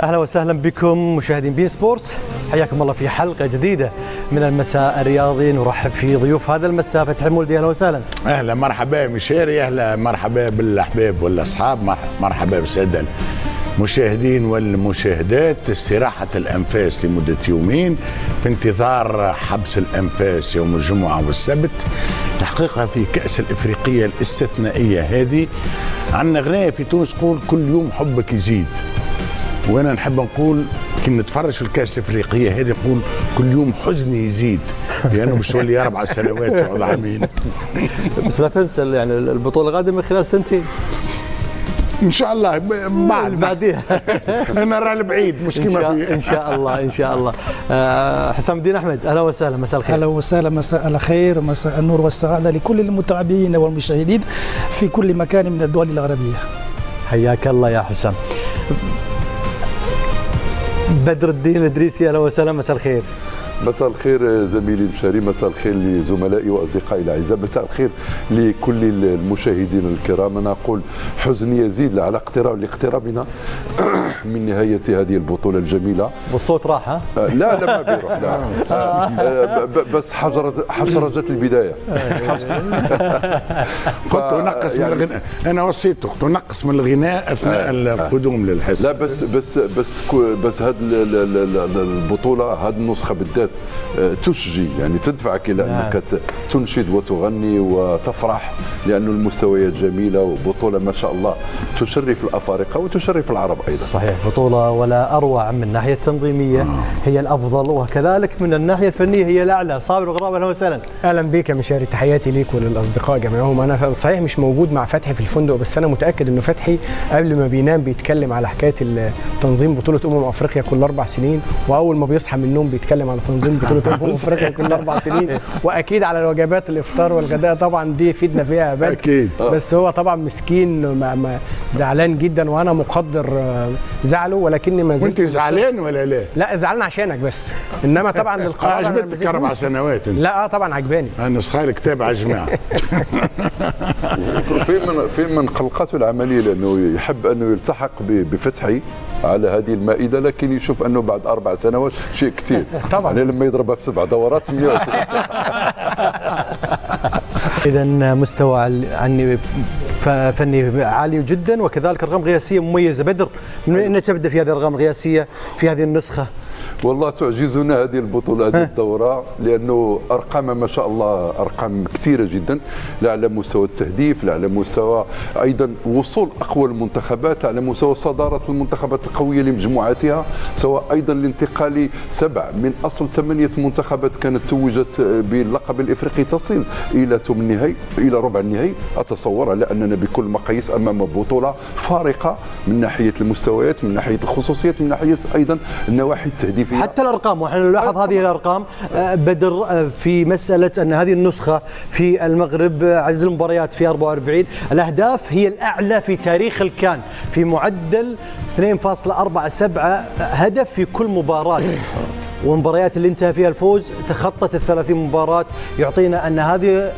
اهلا وسهلا بكم مشاهدين بين سبورتس، حياكم الله في حلقه جديده من المساء الرياضي. نرحب في ضيوف هذا المساء. فتحي مولدي اهلا وسهلا. اهلا مرحبا مشيري، اهلا مرحبا بالاحباب والاصحاب، مرحبا بالساده المشاهدين والمشاهدات. استراحه الانفاس لمده يومين في انتظار حبس الانفاس يوم الجمعه والسبت. الحقيقه في كاس الافريقيه الاستثنائيه هذه عندنا غنايه في تونس تقول كل يوم حبك يزيد، وانا نحب نقول كي نتفرج في الكاس الافريقيه هذه نقول كل يوم حزني يزيد، لانه مش تولي 4 سنوات يقعد عامين. بس لا تنسى يعني البطوله غادمه خلال سنتين ان شاء الله بعديها. انا راه البعيد مش كيما في ان شاء الله ان شاء الله. حسام الدين احمد اهلا وسهلا، مساء الخير. اهلا وسهلا، مساء الخير ومساء النور والسعاده لكل المتابعين والمشاهدين في كل مكان من الدول العربيه. حياك الله يا حسام. بدر الدين الادريسي اهلا وسهلا، مساء الخير. مساء الخير زميلي مشاري، مساء الخير لزملائي واصدقائي الاعزاء، مساء الخير لكل المشاهدين الكرام. انا اقول حزن يزيد على اقترابنا من نهايه هذه البطوله الجميله. والصوت راح ها؟ لا ما بيروح، لا بس حشرجت البدايه. كنت نقص من الغناء، انا وصيته كنت نقص من الغناء اثناء القدوم للحس. لا بس هذه البطوله، هذه النسخه بالذات تشجي، يعني تدفعك الى انك تنشد وتغني وتفرح، لأن المستويات جميله وبطوله ما شاء الله تشرف الافارقه وتشرف العرب ايضا. صحيح، بطوله ولا اروع من الناحيه التنظيميه هي الافضل، وكذلك من الناحيه الفنيه هي الاعلى. صابر الغراب اهلا وسهلا. اهلا بك يا مشاري، تحياتي ليك وللاصدقاء جميعهم. انا صحيح مش موجود مع فتحي في الفندق، بس انا متاكد انه فتحي قبل ما بينام بيتكلم على حكايه تنظيم بطوله افريقيا كل 4 سنين، واول ما بيصحى من النوم بيتكلم على تنظيم بطوله افريقيا كل 4 سنين، واكيد على الوجبات الافطار والغداء طبعا دي يفيدنا فيها بل. اكيد. بس هو طبعا مسكين زعلان جدا، وانا مقدر زعله، ولكني ما زلت. وانت زعلان ولا لا؟ لا زعلان عشانك بس، انما طبعا للقرار. عجبتك 4 سنوات انت؟ لا طبعا عجباني. انا صخير كتاب على الجماعه. في من قلقته العمليه، لانه يحب انه يلتحق بفتحي على هذه المائده، لكن يشوف انه بعد 4 سنوات شيء كثير طبعا، يعني لما يضربها في 7 دورات 120 سنه. اذا مستوى فني عالي جدا، وكذلك ارقام قياسيه مميزه. بدر، من اين تبدا في هذه الارقام القياسيه في هذه النسخه؟ والله تعجزنا هذه البطولة، هذه الدورة، لأنه أرقام ما شاء الله أرقام كثيرة جدا، لا على مستوى التهديف، لا على مستوى أيضا وصول أقوى المنتخبات، على مستوى صدارة المنتخبات القوية لمجموعاتها، سواء أيضا الانتقال 7 من أصل 8 منتخبات كانت توجت باللقب الإفريقي تصل إلى ثمن النهائي، إلى ربع النهائي. أتصور على أننا بكل مقاييس أمام بطولة فارقة من ناحية المستويات، من ناحية الخصوصيات، من ناحية أيضا النواحي التهديفية، حتى الارقام. ونحن نلاحظ هذه الارقام بدر في مساله ان هذه النسخه في المغرب عدد المباريات في 44، الاهداف هي الاعلى في تاريخ الكان في معدل 2.47 هدف في كل مباراه، والمباريات اللي انتهى فيها الفوز تخطت 30 مباراه، يعطينا ان هذه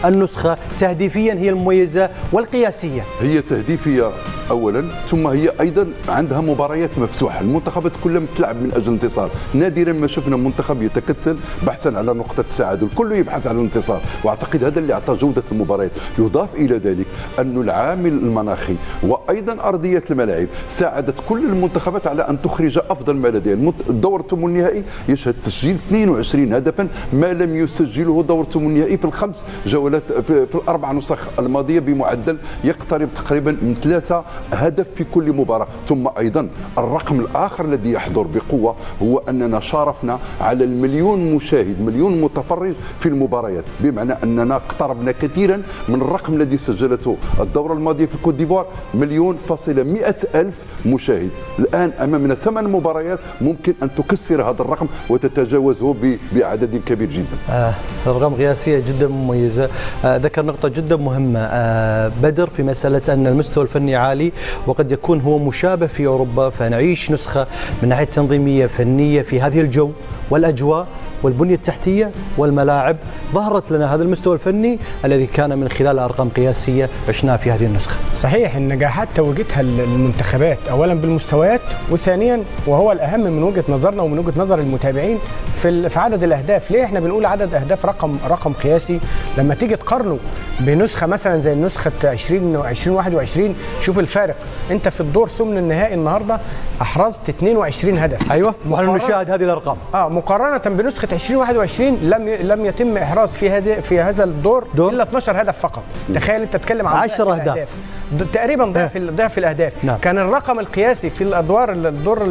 النسخة تهديفيا هي المميزة والقياسية. هي تهديفية أولا، ثم هي أيضا عندها مباريات مفتوحة، المنتخبات كلها تلعب من أجل الانتصار. نادرا ما شفنا منتخب يتكتل بحثا على نقطة التعادل، كله يبحث على الانتصار، وأعتقد هذا اللي أعطى جودة المباريات. يضاف إلى ذلك أن العامل المناخي وأيضا أرضية الملاعب ساعدت كل المنتخبات على أن تخرج أفضل ما لديها. الدور الثمن النهائي يشهد تسجيل 22 هدفا، ما لم يسجله دور الثمن النهائي في ال5 جولات في ال4 نسخ الماضيه، بمعدل يقترب تقريبا من 3 هدف في كل مباراه. ثم ايضا الرقم الاخر الذي يحضر بقوه هو اننا شارفنا على 1,000,000 مشاهد، 1,000,000 متفرج في المباريات، بمعنى اننا اقتربنا كثيرا من الرقم الذي سجلته الدوره الماضيه في كوت ديفوار، 1,100,000 مشاهد. الان امامنا 8 مباريات ممكن ان تكسر هذا الرقم وتتجاوزه بعدد كبير جدا. ارقام قياسيه جدا مميزه. ذكر نقطة جدا مهمة بدر في مسألة أن المستوى الفني عالي الحالي، وقد يكون هو مشابه في أوروبا، فنعيش نسخة من ناحية تنظيمية فنية في هذه الجو والأجواء والبنية التحتية والملاعب. ظهرت لنا هذا المستوى الفني الذي كان من خلال أرقام قياسية عشناها في هذه النسخة. صحيح النجاحات توجتها المنتخبات أولا بالمستويات، وثانيا وهو الأهم من وجهة نظرنا ومن وجهة نظر المتابعين في عدد الأهداف. ليه احنا بنقول عدد أهداف رقم قياسي؟ لما تيجي تقارنه بنسخة مثلا زي نسخة 2021 شوف الفارق. انت في الدور ثمن النهائي النهارده احرزت 22 هدف. ايوه، ونحن نشاهد هذه الأرقام. مقارنة بنسخة 2021 لم يتم إحراز في هذا الدور إلا 12 هدف فقط. تخيل أنت تتكلم عن 10 أهداف تقريبا ضعف الأهداف. نعم. كان كان الرقم القياسي في الدور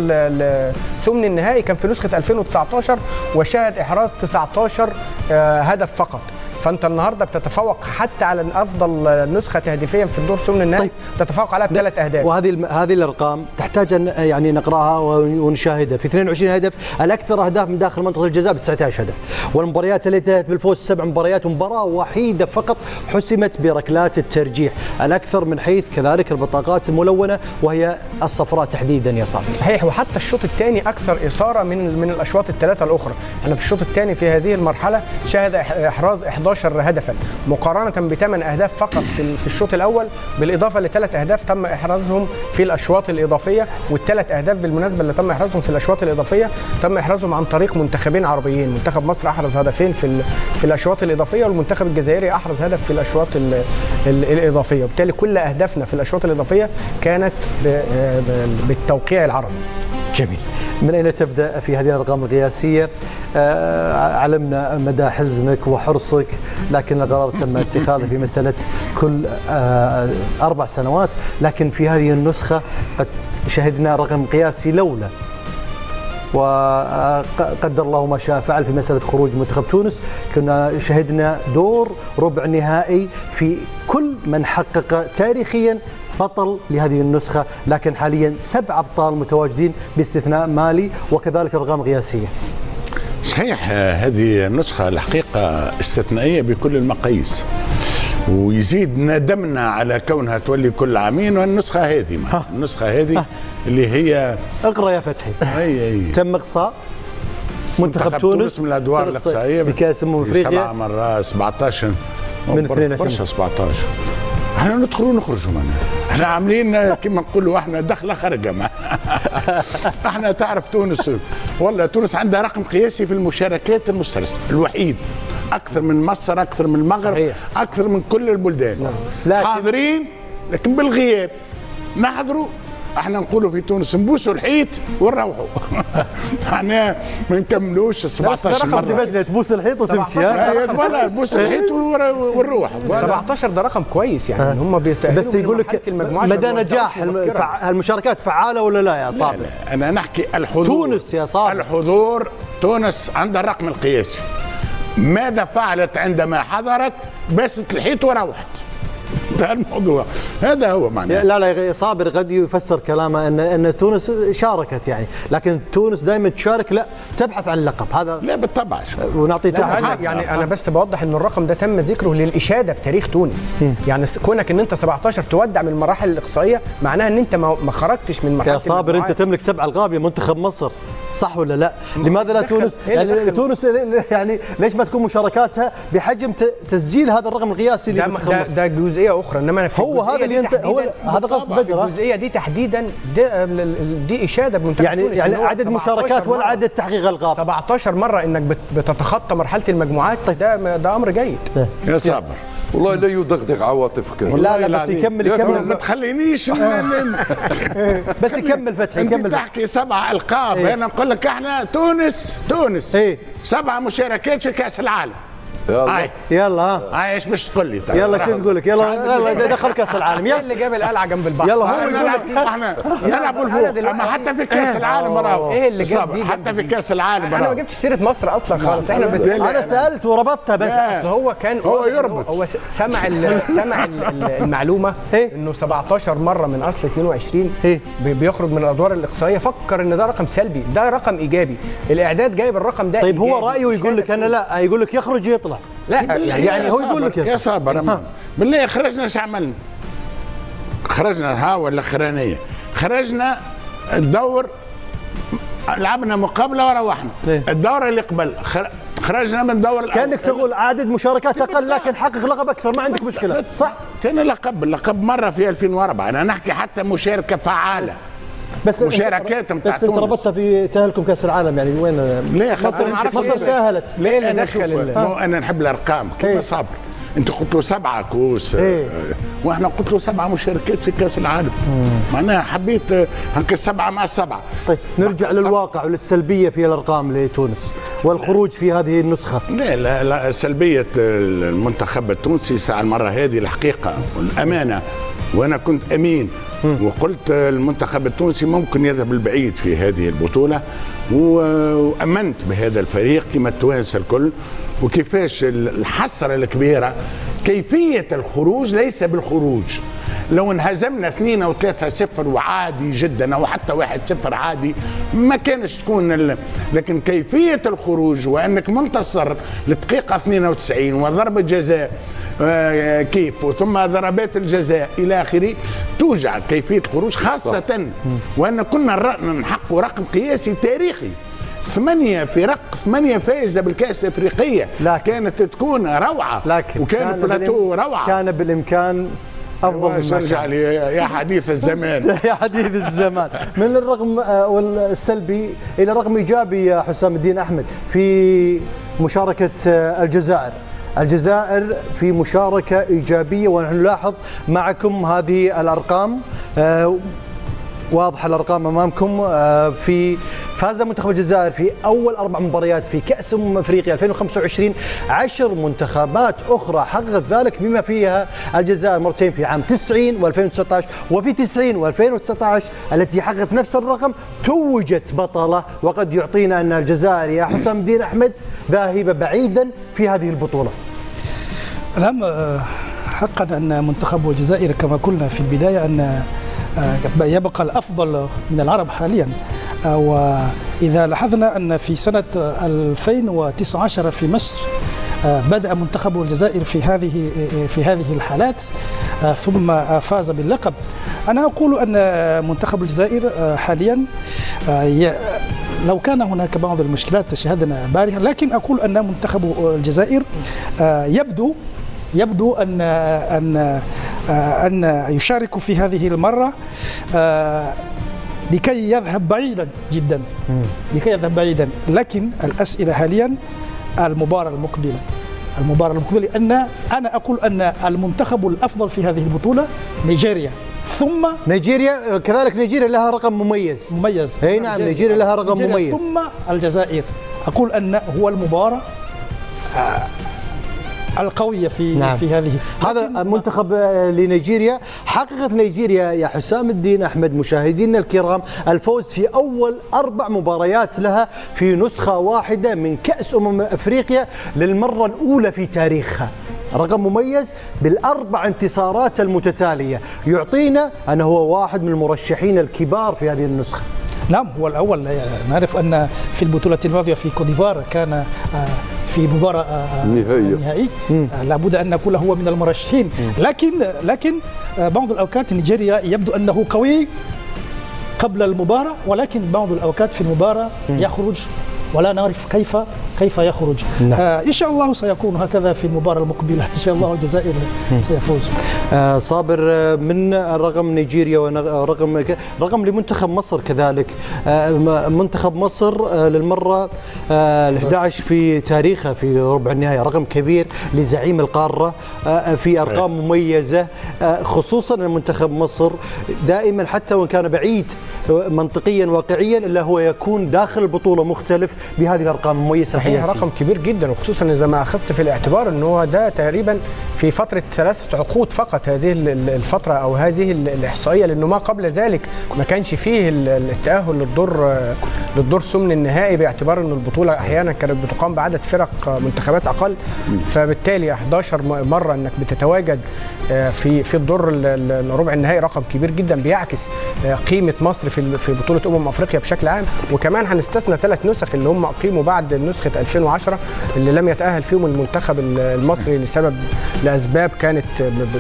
ثمن النهائي كان في نسخة 2019 وشهد إحراز 19 هدف فقط. فانت النهارده بتتفوق حتى على افضل نسخه تهديفيا في الدور ثمن النهائي. طيب. تتفوق على 3 اهداف. وهذه الارقام تحتاج ان يعني نقراها ونشاهدها. في 22 هدف، الاكثر اهداف من داخل منطقه الجزاء ب 19 هدف، والمباريات التي انتهت بالفوز 7 مباريات ومباراه وحيده فقط حسمت بركلات الترجيح، الاكثر من حيث كذلك البطاقات الملونه وهي الصفراء تحديدا يا صاحبي. صحيح، وحتى الشوط الثاني اكثر اثاره من الاشواط الثلاثه الاخرى. انا في الشوط الثاني في هذه المرحله شهد احراز 11 هدفا مقارنه ب8 اهداف فقط في الشوط الاول، بالاضافه ل3 اهداف تم احرازهم في الاشواط الاضافيه. وال3 اهداف بالمناسبه اللي تم احرازهم في الاشواط الاضافيه تم احرازهم عن طريق منتخبين عربيين. منتخب مصر احرز هدفين في الاشواط الاضافيه، والمنتخب الجزائري احرز هدف في الاشواط الاضافيه. وبالتالي كل اهدافنا في الاشواط الاضافيه كانت بالتوقيع العربي. جميل. من أين تبدأ في هذه الأرقام القياسية؟ علمنا مدى حزنك وحرصك، لكن القرار تم اتخاذه في مسألة كل 4 سنوات، لكن في هذه النسخة قد شهدنا رقم قياسي لولا وقدر الله ما شاء فعل في مسألة خروج منتخب تونس. كنا شهدنا دور ربع نهائي في كل من حقق تاريخيا بطل لهذه النسخة، لكن حاليا 7 أبطال متواجدين باستثناء مالي، وكذلك أرقام قياسية. صحيح، هذه النسخة الحقيقة استثنائية بكل المقاييس، ويزيد ندمنا على كونها تولي كل عامين. والنسخة هذه النسخة هذه اللي هي اقرأ يا فتحي. تم إقصاء منتخب تونس من الأدوار الإقصائية بكأس أفريقيا 7 مرات 17 من 22 برشا 17. احنا ندخلوا ونخرجوا منها، احنا عاملين كما نقولوا احنا دخله خارجه. احنا تعرف تونس، والله تونس عندها رقم قياسي في المشاركات المسترسله الوحيد، اكثر من مصر، اكثر من المغرب. صحيح. اكثر من كل البلدان. حاضرين لكن بالغياب. نحضروا، احنا نقولوا في تونس نبوسوا الحيط ونروحوا. احنا ما نكملوش 17 مره. تبوس الحيط وتمشي. ولا تبوس الحيط ونروح. 17 ده رقم كويس يعني. هم بيتأهلوا بس يقول لك مدى نجاح المشاركات فعاله ولا لا يا صابر؟ لا، انا نحكي الحضور. تونس يا صابر، الحضور. تونس عندها الرقم القياسي. ماذا فعلت عندما حضرت؟ باست الحيط وروحت. ده الموضوع، هذا هو معناه. لا صابر قد يفسر كلامه ان تونس شاركت يعني، لكن تونس دائما تشارك، لا تبحث عن اللقب. هذا لا بالطبع. ونعطي يعني انا بس بوضح ان الرقم ده تم ذكره للاشاده بتاريخ تونس. يعني كونك ان انت 17 تودع من المراحل الاقصائيه معناها ان انت ما خرجتش من مرحله. يا صابر انت تملك 7 ألقاب يا منتخب مصر، صح ولا لا؟ لماذا لا تونس؟ يعني تونس يعني ليش ما تكون مشاركاتها بحجم تسجيل هذا الرقم القياسي لمنتخب مصر؟ ده جزئيه اخرى، انما أنا في هو هذا اللي انت هذا قصد بدر. الجزئيه دي تحديدا دي اشاده بمنتخب تونس. يعني عدد مشاركات ولا عدد تحقيق القاب. 17 مره انك بتتخطى مرحله المجموعات. ده امر جيد يا صابر. والله لا يدغدغ عواطفك. لا بس يكمل ما تخلينيش. بس يكمل فتحي، انت يكمل. تحكي 7 ألقاب. انا نقول لك احنا تونس 7 مشاركات في كاس العالم. يلا ايش باش تقول لي؟ يلا شو نقول لك؟ يلا دخل كاس العالم. يلا اللي جاب القلعه جنب البحر. يلا هو يقول لك احنا نلعبوا الفوق. اما حتى في كاس العالم راهو ايه اللي جاب دي؟ حتى في كاس العالم انا ما جبتش سيره مصر اصلا خالص. احنا انا سالت وربطتها بس. اصل هو كان يربط. هو سمع المعلومه انه 17 مره من اصل 22 بيخرج من الادوار الاقصائيه، فكر ان ده رقم سلبي. ده رقم ايجابي. الاعداد جايب الرقم ده. طيب هو رايه يقول لك انا لا، يقول لك يخرج يطلع. لا يعني هو يقول لك يا صابر بالله خرجنا ايش عملنا؟ خرجنا الاخرانيه، خرجنا الدور لعبنا مقابله وروحنا. الدوره اللي قبل خرجنا من الدور كانك تقول عدد مشاركات اقل لكن حقق لقب اكثر، ما عندك مشكله صح؟ كان لقب مره في 2004. انا نحكي حتى مشاركه فعاله، بس مشاركات نتاع بس انت ربطتها في تاهلكم كاس العالم، يعني وين؟ ليه مصر تاهلت. ليه انا انا نحب الارقام كما صابر. انت قلت له 7 كؤوس واحنا قلت له 7 مشاركات في كاس العالم. معناها حبيت هنك 7 مع 7. طيب نرجع للواقع وللسلبيه في الارقام لتونس والخروج في هذه النسخه. لا سلبيه المنتخب التونسي ساعة المره هذه الحقيقه والامانه، وانا كنت امين وقلت المنتخب التونسي ممكن يذهب البعيد في هذه البطوله، وامنت بهذا الفريق كما التوانسه الكل. وكيفاش الحسره الكبيره كيفيه الخروج ليس بالخروج. لو انهزمنا 2 أو 3-0 وعادي جدا، او حتى 1-0 عادي، ما كانش تكون لكن كيفيه الخروج وانك منتصر للدقيقه 92 وضربه جزاء كيف وثم ضربات الجزاء الى اخره توجع كيفيه الخروج، خاصه وان كنا نحقق رقم قياسي تاريخي. 8 فائزه بالكاس الافريقيه، كانت تكون روعه، وكان بلاتو روعه. كان بالامكان افضل من ارجع لي يا حديث الزمان. يا حديث الزمان. من الرقم السلبي الى رقم ايجابي يا حسام الدين احمد في مشاركه الجزائر. الجزائر في مشاركه ايجابيه، ونحن نلاحظ معكم هذه الارقام واضحه الارقام امامكم. في فاز منتخب الجزائر في اول 4 مباريات في كاس افريقيا 2025. 10 منتخبات اخرى حققت ذلك بما فيها الجزائر مرتين في عام 90 و2019، وفي 90 و2019 التي حققت نفس الرقم توجت بطله. وقد يعطينا ان الجزائر يا حسام الدين احمد ذاهبه بعيدا في هذه البطوله. نعم حقا ان منتخب الجزائر كما قلنا في البدايه ان يبقى الافضل من العرب حاليا. وإذا لاحظنا أن في سنة 2019 في مصر بدأ منتخب الجزائر في هذه الحالات ثم فاز باللقب. أنا أقول أن منتخب الجزائر حاليا لو كان هناك بعض المشكلات تشهدنا بارها، لكن أقول أن منتخب الجزائر يبدو أن يشارك في هذه المرة لكي يذهب بعيدا جدا، لكن الأسئلة حاليا المباراة المقبلة أن أنا أقول أن المنتخب الأفضل في هذه البطولة نيجيريا، ثم نيجيريا كذلك. نيجيريا لها رقم مميز. اي نعم، نيجيريا لها رقم مميز. ثم الجزائر. أقول أن هو المباراة القوية في هذه. هذا منتخب لنيجيريا. حققت نيجيريا يا حسام الدين أحمد مشاهدينا الكرام الفوز في أول 4 مباريات لها في نسخة واحدة من كأس أفريقيا للمرة الأولى في تاريخها. رقم مميز بال4 انتصارات المتتالية، يعطينا أنه هو واحد من المرشحين الكبار في هذه النسخة. نعم هو الأول. نعرف أن في البطولة الماضية في كوديفوار كان في مباراة نهائي لابد أن نقول هو من المرشحين، لكن بعض الأوقات نيجيريا يبدو أنه قوي قبل المباراة، ولكن بعض الأوقات في المباراة يخرج ولا نعرف كيف يخرج. إن شاء الله سيكون هكذا في المباراة المقبلة. إن شاء الله الجزائر سيفوز. صابر، من رقم نيجيريا ورقم لمنتخب مصر كذلك. منتخب مصر للمرة 11 في تاريخه في ربع النهائي، رقم كبير لزعيم القارة في أرقام مميزة، خصوصا المنتخب مصر دائما حتى وإن كان بعيد منطقيا واقعيا إلا هو يكون داخل البطولة مختلف بهذه الارقام المميزه. صحيح، رقم كبير جدا، وخصوصا اذا ما اخذت في الاعتبار انه هو ده تقريبا في فتره 3 عقود فقط هذه الفتره او هذه الاحصائيه، لانه ما قبل ذلك ما كانش فيه التاهل للدور للدور ثمن النهائي، باعتبار ان البطوله احيانا كانت بتقام بعدد فرق منتخبات اقل، فبالتالي 11 مره انك بتتواجد في الدور ربع النهائي رقم كبير جدا بيعكس قيمه مصر في بطوله افريقيا بشكل عام. وكمان هنستثنى 3 نسخ اللي هم اقيموا بعد نسخه 2010 اللي لم يتاهل فيهم المنتخب المصري لاسباب كانت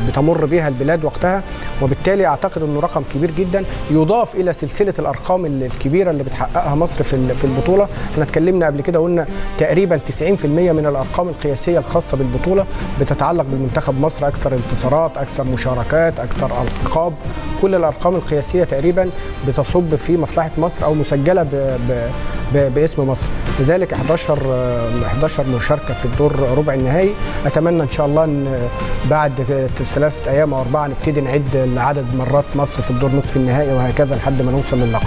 بتمر بها البلاد وقتها، وبالتالي اعتقد انه رقم كبير جدا يضاف الى سلسله الارقام الكبيره اللي بتحققها مصر في البطوله. احنا اتكلمنا قبل كده قلنا تقريبا 90% من الارقام القياسيه الخاصه بالبطوله بتتعلق بالمنتخب مصر، اكثر انتصارات، اكثر مشاركات، اكثر القاب، كل الارقام القياسيه تقريبا بتصب في مصلحه مصر او مسجله باسم مصر. لذلك 11 مشاركه في الدور ربع النهائي. اتمنى ان شاء الله ان بعد 3 أيام او 4 نبتدي نعد عدد مرات مصر في الدور نصف النهائي وهكذا لحد ما نوصل للقب.